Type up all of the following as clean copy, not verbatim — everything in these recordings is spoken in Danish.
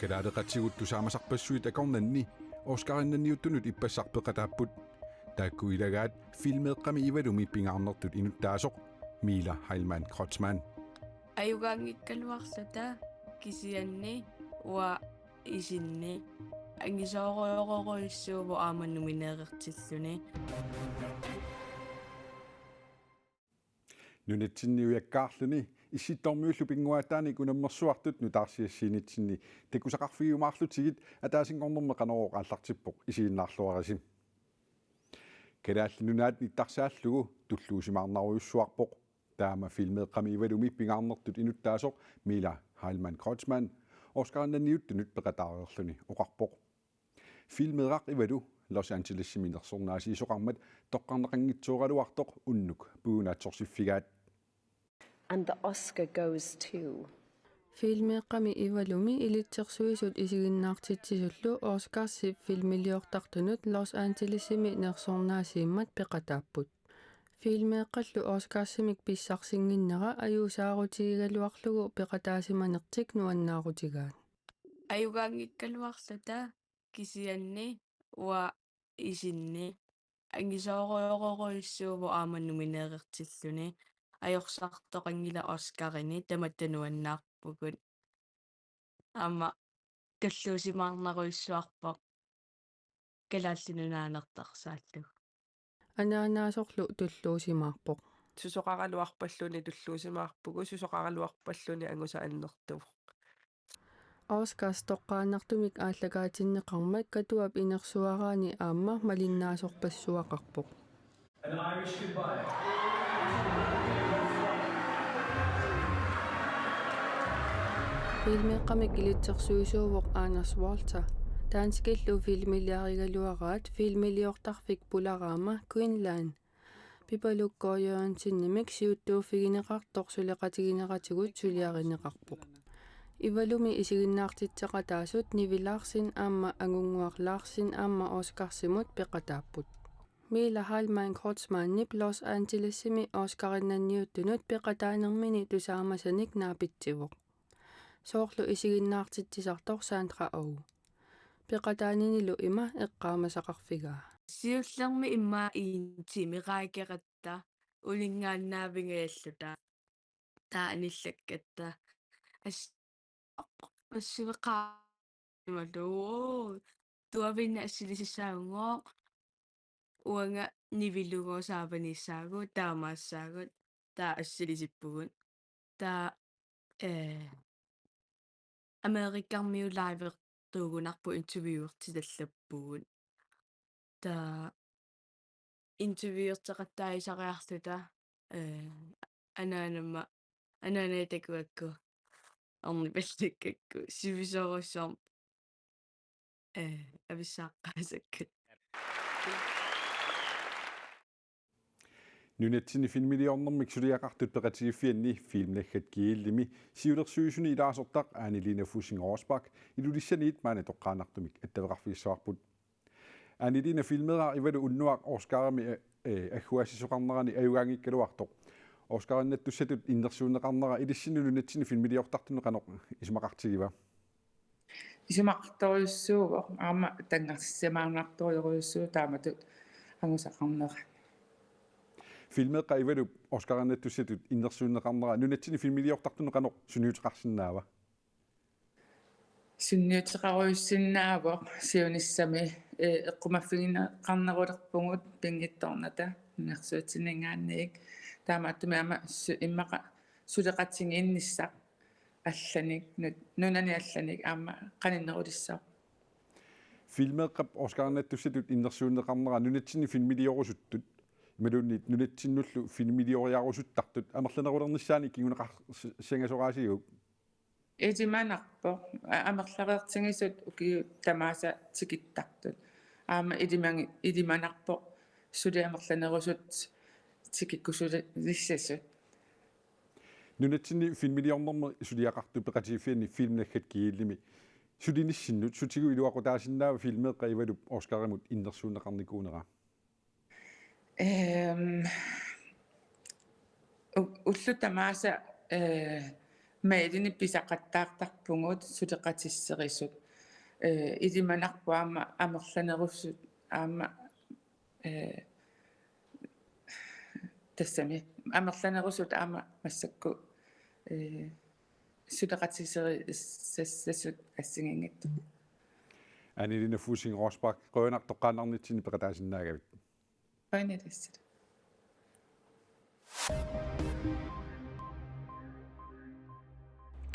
Kalaaleqatigut tusaamasarpassuit akornanni Oscarinnanniuttunut ippassarpeqatapput taakkuilagaat filmeeqqami ivalumi pingaarnertut inuttaasoq Mila Heilmann Kreutzmann Ayugaangikkaluarluta kisianni wa isinni angisooruyororuissuuvu aamannumineerertilluni nunitsinniujakkaarluni issittormiullu pinguaataani kunammersuartut nutaarsiassiinitsinni takusaqarfiumaarlutigit ataasingornerme qanorooq aallartippoq isiinnaarluarisim kalaallununaat nittarsaаллугу tulluusimaarnaruissuarpoq taama filmeeqqami ivalumi pingaarnertut inuttaasoq Mila Heilmann Kreutzmann Oscarinnanniuttunut peqataariorluni oqarpoq filmeeqaq ivalu Los Angeles-siminersornaasi isoqarmat toqqarneqanngitsuoraluartoq unnuk puunaatsorsifigaat And the Oscar goes to Filmeeqqami ivalumi ilitsersuisut isiginnaartitsisullu Oscarsi filmiliortartunut Los Angeles-simi nersornaasiimmat peqataapput. Filmeeqqallu Oscarsimik pissarsinginnera ajuusaarutigigaluarlugu peqataasimanertik nuannaarutigaat. Ayugaangikkaluarluta kisianni wa isinni angisooruyororuissuuvu aamannumineerertilluni ajorsaartoqangila Oscarini tamattanuannaarpukut ama kalluusimaarnaruissuarpoq kalaallinunaanertarsaallugu Anaanaasorlu tulluusimaarpoq. Susoqaraluarpalluni tulluusimaarpugu susoqaraluarpalluni angusa annertuvuq. Oscars toqqaanartumik ааллагаатиннеқармат катуап инерсуараани аама малиннааsorpassuақарпоқ. An Irish goodbye. Filmeeqqamik ilitsersuisuuvoq Anders Walter таанскиллу филмилиаригалуараат филмилиортарфик пулараама Queenland пипалуккориорнсиннимик сиуттууффигинеқартор сулеқатигинеқатигут сулиаринеқарпоқ ивалуми исигиннаартитсеқатаасут нивилаарсин аама агунгуарлаарсин аама Oscarsimut пеқатааппут Mila Heilmann Kreutzmann Los Angeles-simi Oscarinanniuttunut пеқатаанермини тусаамасаник наапитсивоқ соорлу исигиннаартитсисартор Sandra Oh пеқатаанинилу има эққаамасақарфигаа сиуллерми иммаа иинтимираакератта улингааннаавингааллута таа аниллаккатта ассивеқаа туавинна ассилисисаагоо уанга нивилугоо сааваниссаагу таамаассаагут таа ассилисиппугут таа америккармиу лайвер тугунарпу интервьюертиталлаппугут таа интервьюертеқаттаисариарлута анаанатакуакку орни палликкакку сивисоруссорм ависсааққаасаккут Nunatsinni filmiliornermik suliaqartut peqatigiffianni filmnaggat kiillimi siulersuisuni ilaasortaq Annelina Fussing-Rosbach ilulissaniit maana toqqaanartumik attavaqarfigissaarput Annelina filmeerar ivalu unnuaq Oscarami agguassisoqarnerani ajugaangikkaluartoq Oscarinnattussatut innersuunneqarnera ilissinnu nunatsinni filmiliortartunu qanoq ismaqartigiva Исумақарторюссуугоқ аама тангарсимаарнарторюруйуссуу тааматут ангусақарнера filmeeqqa ivalu Oscarinnattussatut innersuunneqarnera nunatsinni filmiliortartunu qanoq suniuteqarsinnaava сунниутеқаруйуссиннаавоқ сиунissami эққумаффигинеқарнерулерпугут пингитторната нерсуутинингаанниик таамааттуми ама иммақа сулеқатсигиинниссақ алланик нунани алланик аама қаниннерулиссаа filmeeqqap Oscarinnattussatut innersuunneqarnera nunatsinni filmiliorussuttut imalunniit nunatsinullu filmilioriarusuttartut amерланерулернissaani кигунеқар сангасораасигук эдиманарпо амерлареертингисут укиу тамааса тикиттартут аама идиманарпо сулиамерланерусут тикиккусули лиссасут nunatsinni filmiliornerme suliaqartu peqatigiffianni filmnaggat kiillimi sulinissinut sutigu iluaqutaasinnaa filmeeqqa ivalup Oscarimut innersuunneqarnikuunera уллу тамааса maidini pisaqattaartarpungut suteqatisserissut idimanarpuama amerlanerussut aama тассами амерланерусут аама массакку суteqatisseri sassut assingingittu Anilina Fusing Rosbach qønartoqqaanarnitsini peqataasinnaagavit. painetassat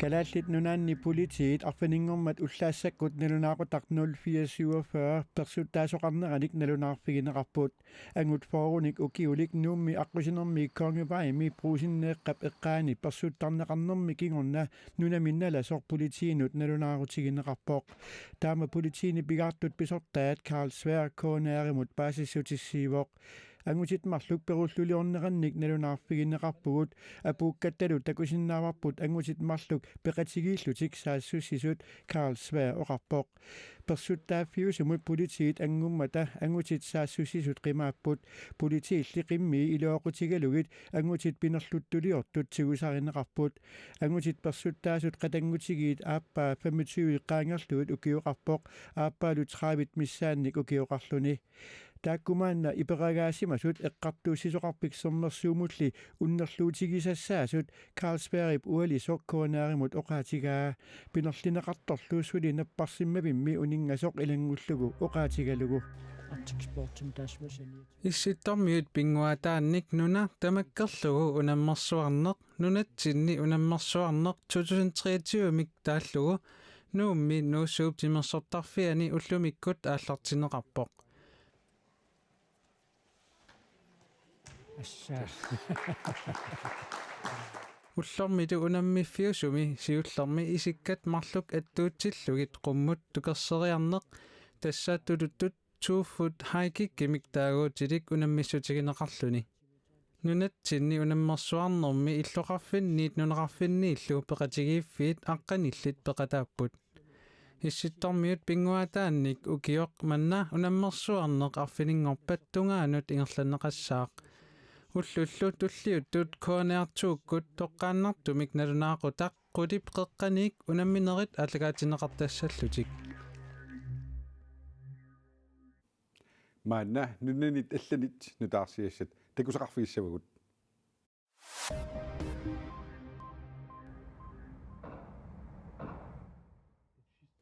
Kalaatlit nunaanni politiit arfaningormat ullaassakut nalunaaqutaq 0447 persuttaasoqarneranik nalunaarfigineqarput angut forunik ukiulik nuummi aqqusinermi kongevaimi pruusinneeqqap eqqaani persuttarneqarnermi kingorna nunaminnala sor politiinut nalunaarutigineqarpoq taama politiini pigaartut pisortaat Karl Svær koonaarimut paasissutissiivoq angusit marluk perulluliornerannik nalunaarfigineqarpugut apuukkattalu takusinnaavarput angusit marluk peqatigiillutik saassussisut Karl Svær oqarpoq persuttaaffiusumut politiit angummata angutit saassussisut qimaapput politiilli qimmi ilooqutigalugit angutit pinerluttuliortut sigusarineqarput angutit persuttaasut qatangutigiit aappaa 25 qaangerluut ukioqarpoq aappaalut 30 missaannik ukioqarluni taakkumaanna iperagaasimasut eqqartuussisoqarpiksernersuumulli unnerluutigisassaasut Karl Sværip ualisoq koonaarimut oqaatigaa pinerlineqartorluussuli napparsimmapimmi uningasoq ilangullugu oqaatigalugu Issittormiut pinguataannik nuna tamakkerlugu unammersuarneq nunatsinni unammersuarneq 2023 taallugu nuummi nuussuuptimersortarfiani ullumikkut aallartineqarpoq Ullormitu unammifiusumi siullermi isikkat marluk attuutillugit qummut tukerseriarneq tassaattututtut 2 foot high-kikkimik taaguutilik unammissutigineqarluni nunatsinni unammersuarnermi illoqarfinniit nunaqarfinniillu peqatigiiffiit aqqanillit peqataapput issittormiut pinguataannik ukioq manna unammersuarneq arfiningorpat tungaanut ingerlaneqassaaq ullullu tulliuttut kooneartuukkut toqqaannartumik nalunaaqutaq qulip qeqqaniik unamminerit allagaatineqartassallutik Maanna nunanit allanit nutaarsiassat takusaqarfiissavagut.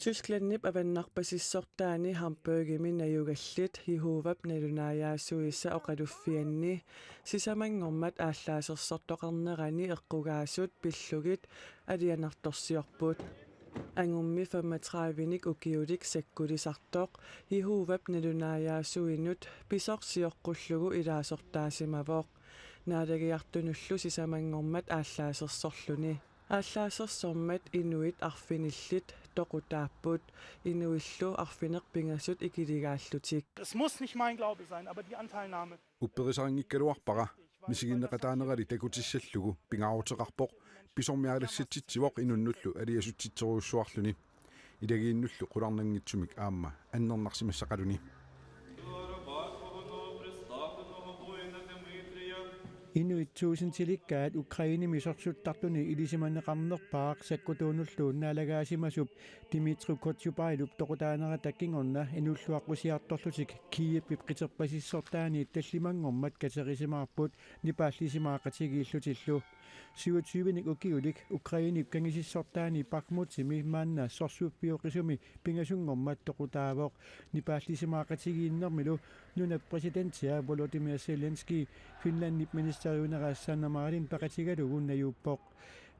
Tysklandnip avannarpasissortaani hamburgimi najugallit hihuuvap nalunaajaassuissa oqaluffianni sisamangormat ааllаасерсортоqarnerani eqqugaasut pillugit alianartorsiorput angummi 35nik ukiulik sakkulisartoq hihuuvap nalunaajaassuinut pisorsiorqullugu ilaasortaasimavoq naalagiartunullu sisamangormat ааllаасерсорлуни ааllаасерсормат инуит арфинилlit toqutaapput inuillu arfinerpingasut ikiligaallуtik Es muss nicht mein Glaube sein, aber die Anteilnahme. Upperisarangikkaluarpara misiginneqataanerali takutissallugu pingaaruteqarpoq pisormialassitsitsivoq inunnullu aliasutsitseruussuarluni ilagiinnullu qularnangitsumik aamma annernarsimiссaqaluni Inuit tuusentilikkaat Ukrainimisorsuttartuni ilisimanneqarnerpaaq sakkutuunulluun naalagaasimassup Dimitri Kotsupailup toqutaanerata takkingorna inulluaqqusiartorlutik Kiev qiterpasissortaani tallimangormat katerisimaarput nipaallisimaaqatigiillutillu 27nik ukiulik Ukrainip kangisissortaani Bakhmutimi maanna sorsuuppiuqisumi pingasungormat toqutaavoq nipaallisimaaqatigiinnermilu nuna presidentia Volodymyr Zelensky Finlandip ministeriuneraassaanermaalin paqatigalugun najuuppoq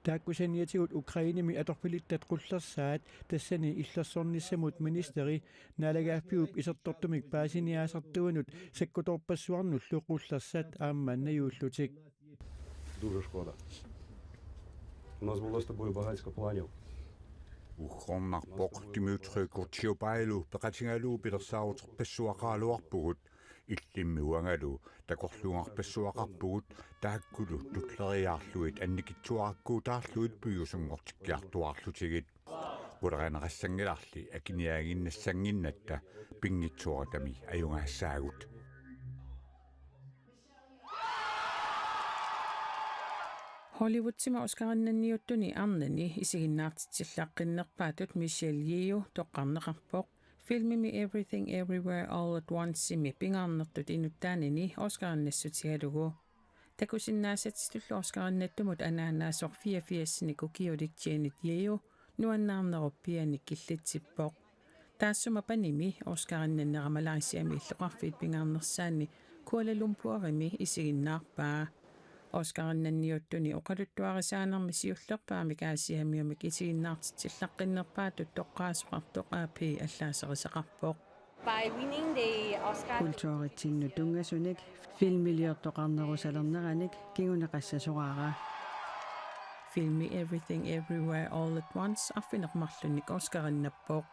taakkusaniatigut Ukrainimi atorpilittat qullersaat tassani illersornissamut ministeri naalagaaffiup isertortumik paasiniaasartuunut sakkutorpassuarnullu qullersat aammaan najuullutik Дуже шкода. У нас було з тобою багатько планів. Ухроннарпоқ Дмитрий Курчиопайлу пеқатингалуу пилерсаарутерпассуақаалуарпугут иллиммиуангалу такорлуунгарпассуақарпугут тааккулу тутлериаарлуит анникитсуараккуутаарлуит пиусунгортиккиартуарлутигит улеранеқассангиларли акиниаагиннассангиннатта пингитсуаратами Hollywood-sima Oscarinniuttuni arnani isiginnaartitillaaqqinnerpaatut Michelle Yeoh toqqarneqarpoq filmimi Everything Everywhere All at Once simi pingaarnertut inuttaanini Oscarinnassutigalugu takusinnaasatistullu Oscarinnattumut anaanaasoq 84-sini kukiulik Janet Yeoh nuannaarneruppianik killitsippoq taassuma panimi Oscarinnanneramalaisiami illoqarfiit pingaarnersaanni Kuala Lumpurimi isiginnaarpaa Oscarinnanniuttuni oqaluttuarisaanermi siullerpaami kaasiamiumik isiginnaartitillaaqqinnerpaatut toqqaasoqartoq aapi allaaserisaqarpoq By winning the Oscar Kultuuritsinnu tungasunik filmiliortoqarnerusалернераник кигунеқассасораара Filmi Everything Everywhere All at Once affinermarlunik Oscarinnappoq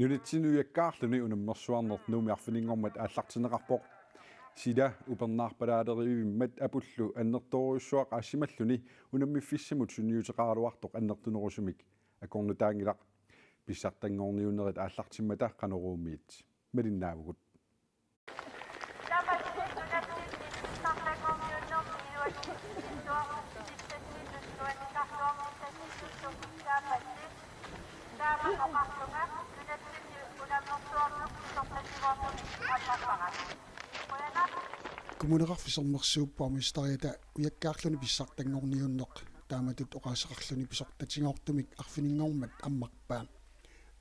Nulitsinuiakkaarluni unammersuarnert nuumiarfiniнгормат ааллартинеқарпоқ сила упернаарпалаалеривиммат апуллу аннерторуйссуақ аассималлуни унаммиффиссамут суниутеқаралуартоқ аннертунерусумик акорнутаангилақ писсартангорниунерит ааллартиммата қанеруумиит малиннаавгут Kommuneqarfisermersuuppuarmi stariata ujakkaarluni pissartangorniunneq taamatut oqaasaqarluni pisortatsingoortumik arfiniнгормат аммарпаа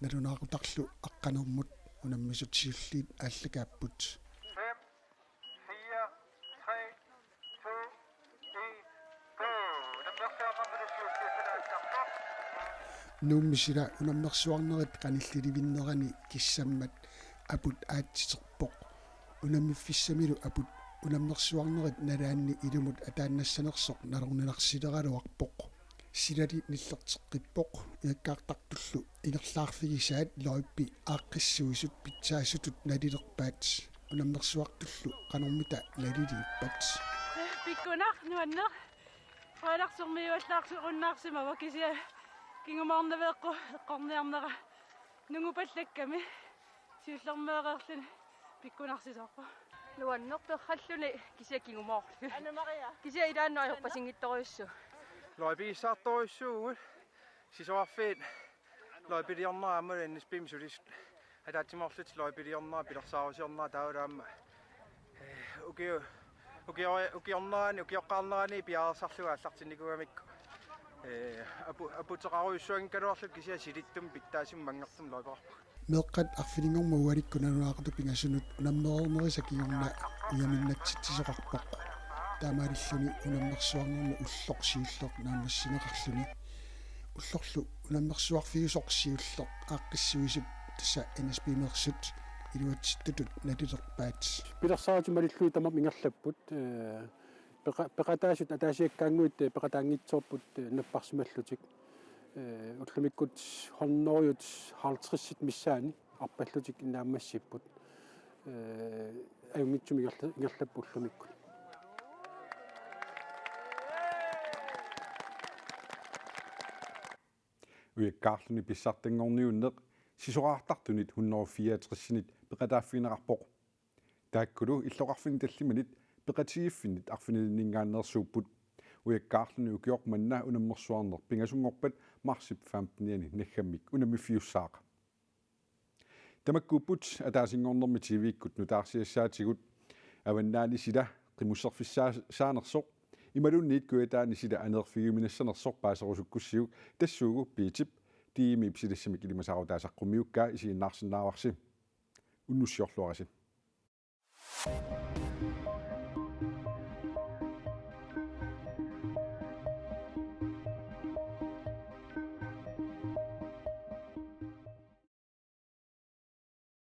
налунаақутарлу аққанермут унаммисут сиуллиит ааллакааппут нууммисила унаммерсуарнерит qanilliливиннерани киссаммат апут аатситерпоқ унаммиффиссамилу апут унаммерсуарнерит налаанни илумут атааннассанерсоқ налорниларсилералуарпоқ силали ниллертеққиппоқ иаккаартартуллу ингерлаарфигисаат лоиппи ааққиссуисут питсаасутут налилерпаат унаммерсуартуллу qanормита налилииппат пиккунар нуаннер хааларсэрмиуаллаарсеруннаарсимава кисиа кингумаарнавеэққу эққорниарнера нугупаллакками сиуллермеэреерлүни пиккунарсисоорпа нуаннерперхаллуни кисиа кингумаарлу Анна Мария кисиа илааннаajorпасингитторуйуссу лойпигиссаарторуйссуугут сисоарфиит лойпилиорнаа ниспимсулис атаатимоорлут лойпилиорнаа пилерсаарусиорнаа таулаама укиорнаани укиоққарнерани пиаарсарлуга аллартинникуамикку апутеқаруйуссуан калуарлут кисиа силиттум питтаасим мангертум лойпеқарпа меэққат арфилингорма уаликкуналунаақуту пингасунут унаммеернериса киорна уяминнатситсисоқарпоқ таамаалиллуни унаммерсуарнерма уллорсиуллоқ наамассинеқарлуни уллорлу унаммерсуарфигусоқсиуллоқ ааққиссуисуп тасса NSB-мерсут илуатситтутут налилерпаат пилерсаратималиллуи тамам ингерлаппут пеқатаасут атаасиаккаангуит пеқатаангитсоорпут наппарсималлутик уллумиккут хорнориут хаалтрissит миссаани арпаллутик иннааммассиппут аюмитсуми ингерлаппуллумиккут уяккаарлуни писсартангорниуннеқ сисораартартунит 164-синит пеқатааффинеқарпоқ тааккулу иллоқарфини таллиманит пеқатигиффинит арфинилиннгааннерсууппут уяккаарлуни укиоқманна унаммерсуарнер пингасунгорпат марсип 15-ани наггаммик унаммиффиуссаақа тамаккууппут атаасингорнерми тивиккут нутаарсиассаатигут аваннаани сила қимуссерфиссаанерсоқ ималунниит куятаани сила анерфигиминассанерсоқ паасерусуккуссиук тассуугу пиитип тиими ипсилиссамик илимасаарутаасаққумиуккаа исигиннаарсиннааварси уннуссиорлуараси